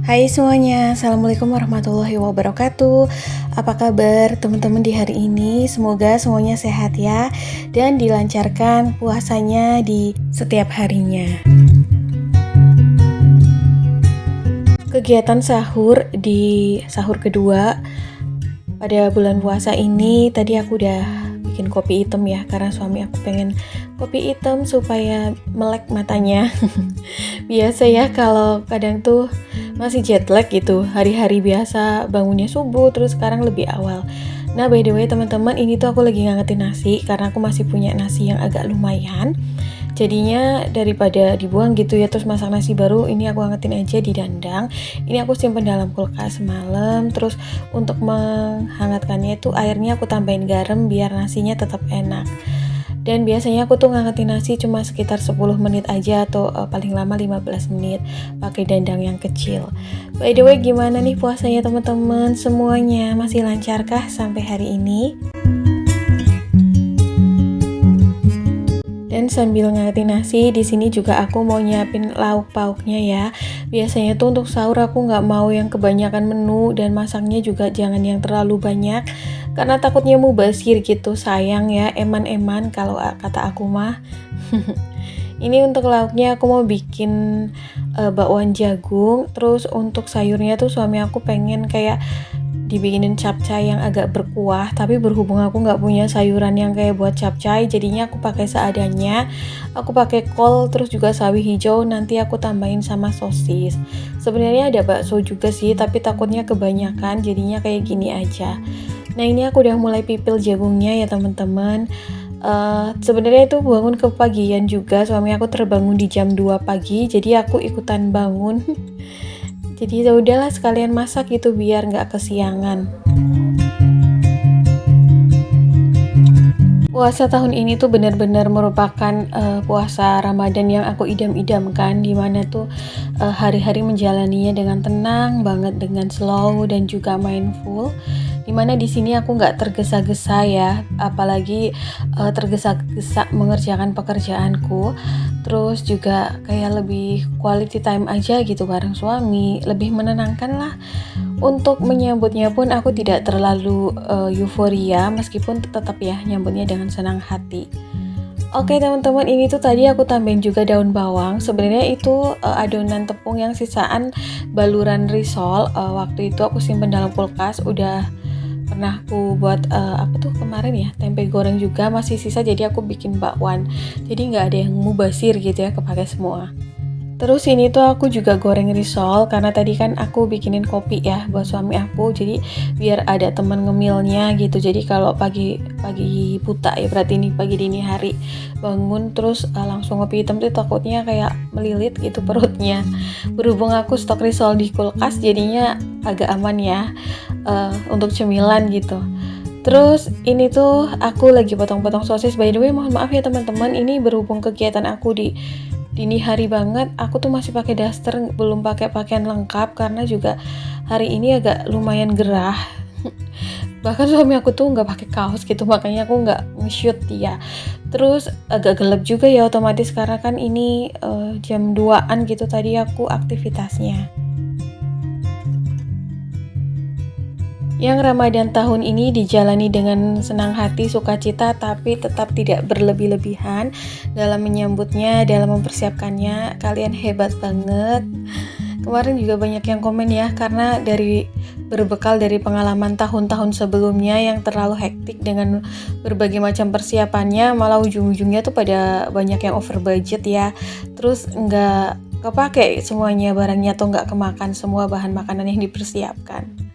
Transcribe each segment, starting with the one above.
Hai semuanya, Assalamualaikum warahmatullahi wabarakatuh. Apa kabar teman-teman di hari ini? Semoga semuanya sehat ya, dan dilancarkan puasanya di setiap harinya. Kegiatan sahur di sahur kedua pada bulan puasa ini, tadi aku udah bikin kopi hitam ya, karena suami aku pengen kopi hitam supaya melek matanya. Biasa ya kalau kadang tuh masih jet lag gitu, hari-hari biasa bangunnya subuh terus sekarang lebih awal. Nah by the way teman-teman, ini tuh aku lagi ngangetin nasi karena aku masih punya nasi yang agak lumayan. Jadinya daripada dibuang gitu ya terus masak nasi baru, ini aku angetin aja di dandang. Ini aku simpen dalam kulkas semalam. Terus untuk menghangatkannya itu airnya aku tambahin garam biar nasinya tetap enak. Dan biasanya aku tuh ngangetin nasi cuma sekitar 10 menit aja atau paling lama 15 menit pakai dandang yang kecil. By the way, gimana nih puasanya teman-teman? Semuanya masih lancarkah sampai hari ini? Dan sambil ngangetin nasi, di sini juga aku mau nyiapin lauk pauknya ya. Biasanya tuh untuk sahur aku nggak mau yang kebanyakan menu dan masaknya juga jangan yang terlalu banyak karena takutnya mubazir gitu. Sayang ya, eman-eman kalau kata aku mah. Ini untuk lauknya aku mau bikin bakwan jagung. Terus untuk sayurnya tuh suami aku pengen kayak dibikinin capcay yang agak berkuah, tapi berhubung aku nggak punya sayuran yang kayak buat capcay, jadinya aku pakai seadanya. Aku pakai kol terus juga sawi hijau, nanti aku tambahin sama sosis. Sebenarnya ada bakso juga sih, tapi takutnya kebanyakan, jadinya kayak gini aja. Nah ini aku udah mulai pipil jagungnya ya teman-teman. Sebenarnya itu bangun kepagian juga, suami aku terbangun di jam 2 pagi, jadi aku ikutan bangun. Jadi ya udahlah sekalian masak gitu biar nggak kesiangan. Puasa tahun ini tuh benar-benar merupakan puasa Ramadan yang aku idam-idamkan, dimana tuh hari-hari menjalaninya dengan tenang banget, dengan slow dan juga mindful. Dimana di sini aku nggak tergesa-gesa ya, apalagi tergesa-gesa mengerjakan pekerjaanku. Terus juga kayak lebih quality time aja gitu bareng suami, lebih menenangkan lah. Untuk menyambutnya pun aku tidak terlalu euforia, meskipun tetap ya nyambutnya dengan senang hati. Oke teman-teman, ini tuh tadi aku tambahin juga daun bawang. Sebenarnya itu adonan tepung yang sisaan baluran risol. Waktu itu aku simpen dalam kulkas, udah pernah aku buat apa tuh kemarin ya, tempe goreng juga masih sisa, jadi aku bikin bakwan. Jadi nggak ada yang mubazir gitu ya, kepake semua. Terus ini tuh aku juga goreng risol karena tadi kan aku bikinin kopi ya buat suami aku, jadi biar ada teman ngemilnya gitu. Jadi kalau pagi buta ya, berarti ini pagi dini hari bangun terus langsung kopi hitam tuh takutnya kayak melilit gitu perutnya. Berhubung aku stok risol di kulkas jadinya agak aman ya untuk cemilan gitu. Terus ini tuh aku lagi potong-potong sosis. By the way, mohon maaf ya teman-teman, ini berhubung kegiatan aku di dini hari banget, aku tuh masih pakai daster, belum pakai pakaian lengkap karena juga hari ini agak lumayan gerah. Bahkan suami aku tuh nggak pakai kaos gitu, makanya aku nggak nge-shoot dia. Terus agak gelap juga ya otomatis karena kan ini jam 2-an gitu tadi aku aktivitasnya. Yang Ramadan tahun ini dijalani dengan senang hati, sukacita, tapi tetap tidak berlebih-lebihan dalam menyambutnya, dalam mempersiapkannya. Kalian hebat banget. Kemarin juga banyak yang komen ya, karena berbekal dari pengalaman tahun-tahun sebelumnya yang terlalu hektik dengan berbagai macam persiapannya, malah ujung-ujungnya tuh pada banyak yang over budget ya. Terus nggak kepake semuanya barangnya, atau nggak kemakan semua bahan makanan yang dipersiapkan.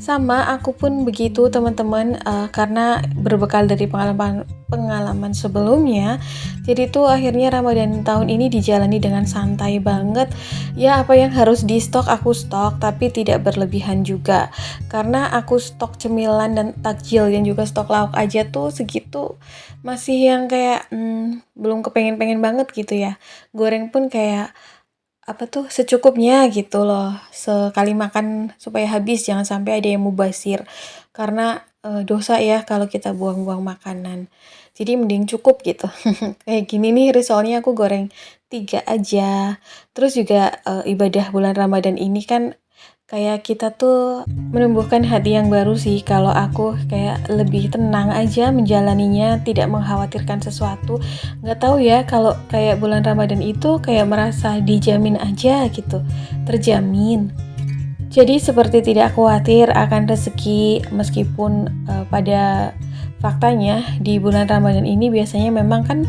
Sama, aku pun begitu teman-teman, karena berbekal dari pengalaman sebelumnya, jadi tuh akhirnya Ramadan tahun ini dijalani dengan santai banget. Ya apa yang harus di stok aku stok, tapi tidak berlebihan juga. Karena aku stok cemilan dan takjil dan juga stok lauk aja tuh segitu, masih yang kayak belum kepengen-pengen banget gitu ya. Goreng pun kayak apa tuh secukupnya gitu loh, sekali makan supaya habis, jangan sampai ada yang mubazir karena dosa ya kalau kita buang-buang makanan, jadi mending cukup gitu. Kayak gini nih risolnya aku goreng 3 aja. Terus juga ibadah bulan Ramadan ini kan Kayak kita tuh menumbuhkan hati yang baru sih kalau aku kayak lebih tenang aja menjalaninya, tidak mengkhawatirkan sesuatu. Nggak tahu ya kalau kayak bulan Ramadan itu kayak merasa dijamin aja gitu, terjamin. Jadi seperti tidak khawatir akan rezeki meskipun pada faktanya di bulan Ramadan ini biasanya memang kan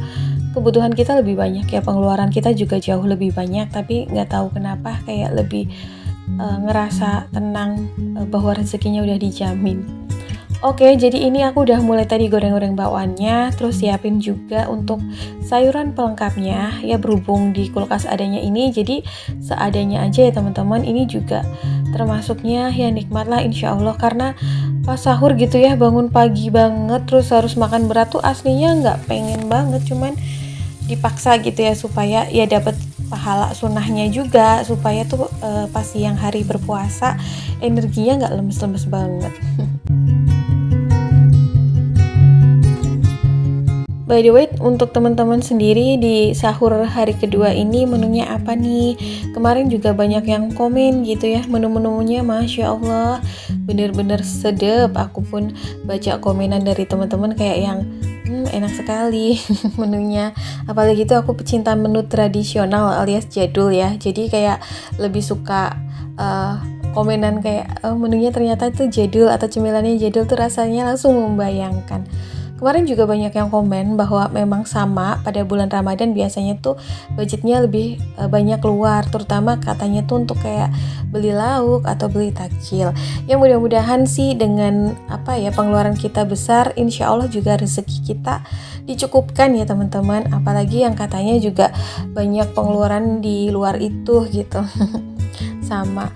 kebutuhan kita lebih banyak ya, pengeluaran kita juga jauh lebih banyak, tapi nggak tahu kenapa kayak lebih ngerasa tenang bahwa rezekinya udah dijamin. Oke, jadi ini aku udah mulai tadi goreng-goreng bakwannya, terus siapin juga untuk sayuran pelengkapnya. Ya berhubung di kulkas adanya ini, jadi seadanya aja ya teman-teman. Ini juga termasuknya ya nikmat lah insya Allah. Karena pas sahur gitu ya, bangun pagi banget, terus harus makan berat tuh aslinya nggak pengen banget. Cuman dipaksa gitu ya supaya ya dapat pahala sunnahnya juga, supaya tuh pas siang hari berpuasa energinya nggak lemes-lemes banget. By the way, untuk teman-teman sendiri di sahur hari kedua ini menunya apa nih? Kemarin juga banyak yang komen gitu ya, menu-menunya Masya Allah, bener-bener sedep. Aku pun baca komenan dari teman-teman kayak yang enak sekali menunya. Apalagi itu aku pecinta menu tradisional alias jadul ya. Jadi kayak lebih suka komenan kayak menunya ternyata itu jadul atau cemilannya jadul tuh rasanya langsung membayangkan. Kemarin juga banyak yang komen bahwa memang sama pada bulan Ramadan biasanya tuh budgetnya lebih banyak keluar, terutama katanya tuh untuk kayak beli lauk atau beli takjil. Ya mudah-mudahan sih dengan apa ya pengeluaran kita besar, insya Allah juga rezeki kita dicukupkan ya teman-teman. Apalagi yang katanya juga banyak pengeluaran di luar itu gitu. Sama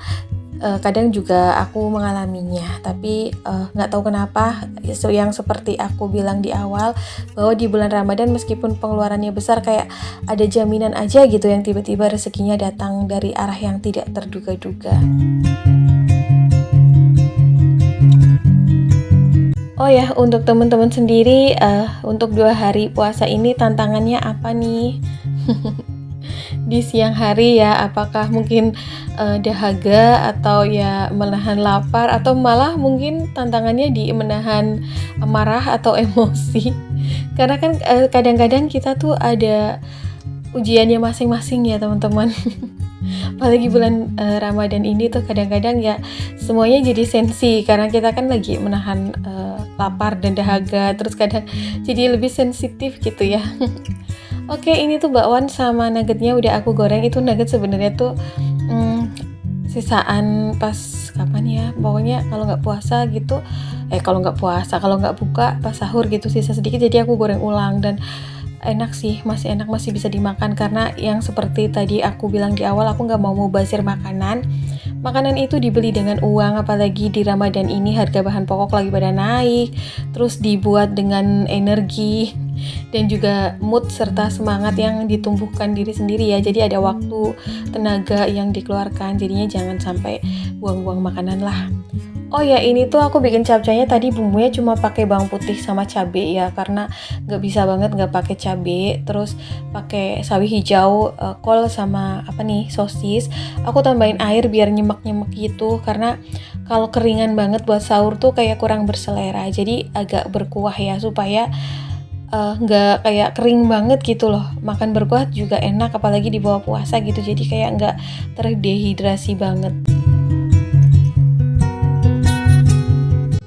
kadang juga aku mengalaminya, tapi nggak tahu kenapa yang seperti aku bilang di awal bahwa di bulan Ramadan meskipun pengeluarannya besar kayak ada jaminan aja gitu yang tiba-tiba rezekinya datang dari arah yang tidak terduga-duga. Oh ya, untuk teman-teman sendiri untuk 2 hari puasa ini tantangannya apa nih? Di siang hari ya, apakah mungkin dahaga atau ya menahan lapar atau malah mungkin tantangannya di menahan amarah atau emosi. Karena kan kadang-kadang kita tuh ada ujiannya masing-masing ya teman-teman. Apalagi bulan Ramadan ini tuh kadang-kadang ya semuanya jadi sensi karena kita kan lagi menahan lapar dan dahaga, terus kadang jadi lebih sensitif gitu ya. Oke, ini tuh bakwan sama nuggetnya udah aku goreng. Itu nugget sebenarnya tuh sisaan pas kapan ya? Pokoknya kalau nggak puasa gitu, kalau nggak buka pas sahur gitu sisa sedikit, jadi aku goreng ulang dan enak sih, masih enak, masih bisa dimakan karena yang seperti tadi aku bilang di awal, aku nggak mau mubazir makanan. Makanan itu dibeli dengan uang, apalagi di Ramadan ini harga bahan pokok lagi pada naik, terus dibuat dengan energi dan juga mood serta semangat yang ditumbuhkan diri sendiri ya. Jadi ada waktu, tenaga yang dikeluarkan, jadinya jangan sampai buang-buang makanan lah. Oh ya, ini tuh aku bikin capcaynya tadi bumbunya cuma pakai bawang putih sama cabe ya, karena nggak bisa banget nggak pakai cabe. Terus pakai sawi hijau, kol sama apa nih sosis. Aku tambahin air biar nyemek-nyemek gitu, karena kalau keringan banget buat sahur tuh kayak kurang berselera. Jadi agak berkuah ya supaya nggak kayak kering banget gitu loh. Makan berkuah juga enak, apalagi di bawah puasa gitu. Jadi kayak nggak terdehidrasi banget.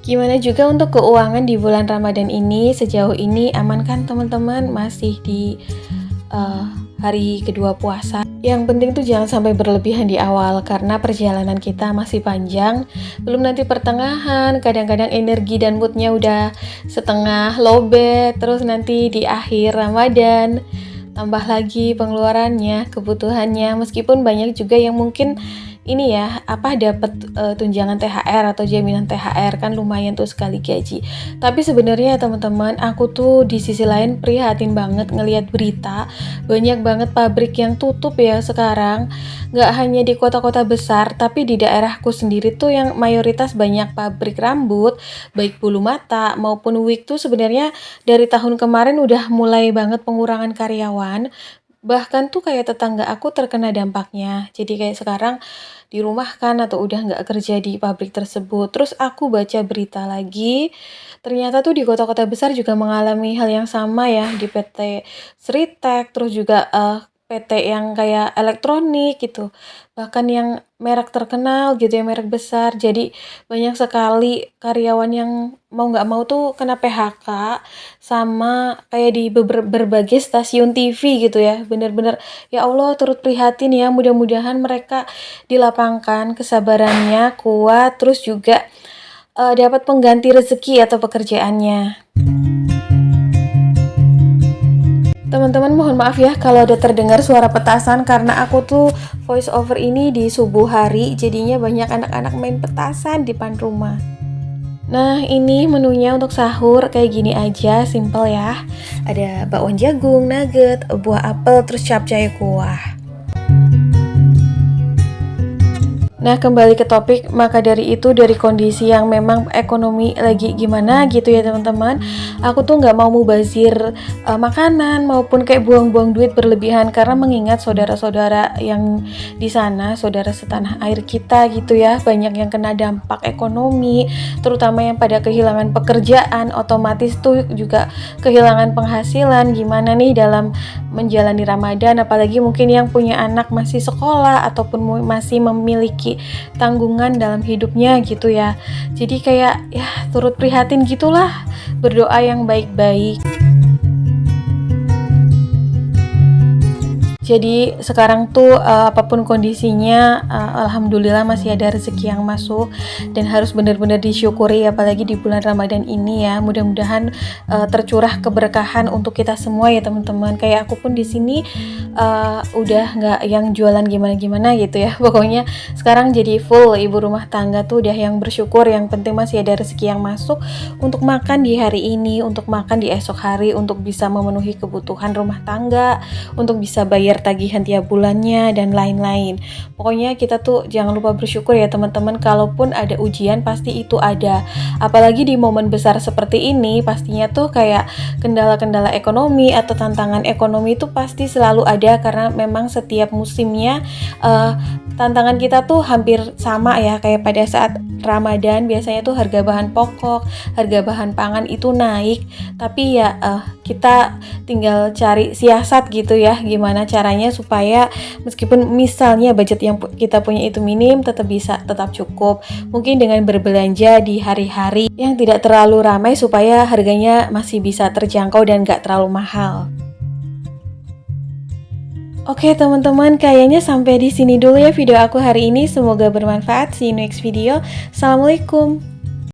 Gimana juga untuk keuangan di bulan Ramadan ini? Sejauh ini aman kan teman-teman? Masih di hari kedua puasa. Yang penting tuh jangan sampai berlebihan di awal karena perjalanan kita masih panjang. Belum nanti pertengahan, kadang-kadang energi dan moodnya udah setengah lowbat. Terus nanti di akhir Ramadan tambah lagi pengeluarannya, kebutuhannya. Meskipun banyak juga yang mungkin ini ya, dapat tunjangan THR atau jaminan THR kan lumayan tuh sekali gaji. Tapi sebenarnya teman-teman, aku tuh di sisi lain prihatin banget ngelihat berita banyak banget pabrik yang tutup ya sekarang. Nggak hanya di kota-kota besar, tapi di daerahku sendiri tuh yang mayoritas banyak pabrik rambut, baik bulu mata maupun wig tuh sebenarnya dari tahun kemarin udah mulai banget pengurangan karyawan. Bahkan tuh kayak tetangga aku terkena dampaknya. Jadi kayak sekarang dirumahkan atau udah nggak kerja di pabrik tersebut. Terus aku baca berita lagi, ternyata tuh di kota-kota besar juga mengalami hal yang sama ya, di PT Sritek, terus juga PT yang kayak elektronik gitu. Bahkan yang merek terkenal gitu ya, merek besar. Jadi banyak sekali karyawan yang mau nggak mau tuh kena PHK, sama kayak di berbagai stasiun TV gitu ya. Bener-bener ya Allah turut prihatin ya, mudah-mudahan mereka dilapangkan kesabarannya, kuat, terus juga dapat pengganti rezeki atau pekerjaannya. Teman-teman mohon maaf ya kalau ada terdengar suara petasan, karena aku tuh voice over ini di subuh hari, jadinya banyak anak-anak main petasan di depan rumah. Nah, ini menunya untuk sahur kayak gini aja, simple ya. Ada bakwan jagung, nugget, buah apel, terus capcay kuah. Nah, kembali ke topik, maka dari itu dari kondisi yang memang ekonomi lagi gimana gitu ya teman-teman, aku tuh nggak mau mubazir makanan maupun kayak buang-buang duit berlebihan, karena mengingat saudara-saudara yang di sana, saudara setanah air kita gitu ya, banyak yang kena dampak ekonomi, terutama yang pada kehilangan pekerjaan, otomatis tuh juga kehilangan penghasilan. Gimana nih dalam menjalani Ramadan, apalagi mungkin yang punya anak masih sekolah ataupun masih memiliki tanggungan dalam hidupnya gitu ya. Jadi kayak ya turut prihatin gitulah, berdoa yang baik-baik. Jadi sekarang tuh apapun kondisinya, alhamdulillah masih ada rezeki yang masuk dan harus benar-benar disyukuri, apalagi di bulan Ramadan ini ya. Mudah-mudahan tercurah keberkahan untuk kita semua ya teman-teman. Kayak aku pun di sini udah nggak yang jualan gimana-gimana gitu ya. Pokoknya sekarang jadi full ibu rumah tangga tuh udah yang bersyukur. Yang penting masih ada rezeki yang masuk untuk makan di hari ini, untuk makan di esok hari, untuk bisa memenuhi kebutuhan rumah tangga, untuk bisa bayar tagihan tiap bulannya dan lain-lain. Pokoknya kita tuh jangan lupa bersyukur ya teman-teman. Kalaupun ada ujian pasti itu ada. Apalagi di momen besar seperti ini, pastinya tuh kayak kendala-kendala ekonomi atau tantangan ekonomi itu pasti selalu ada, karena memang setiap musimnya tantangan kita tuh hampir sama ya. Kayak pada saat Ramadan biasanya tuh harga bahan pokok, harga bahan pangan itu naik. Tapi ya kita tinggal cari siasat gitu ya, gimana caranya supaya meskipun misalnya budget yang kita punya itu minim, tetap cukup. Mungkin dengan berbelanja di hari-hari yang tidak terlalu ramai supaya harganya masih bisa terjangkau dan gak terlalu mahal. Oke teman-teman, kayaknya sampai di sini dulu ya video aku hari ini. Semoga bermanfaat. See you next video. Assalamualaikum.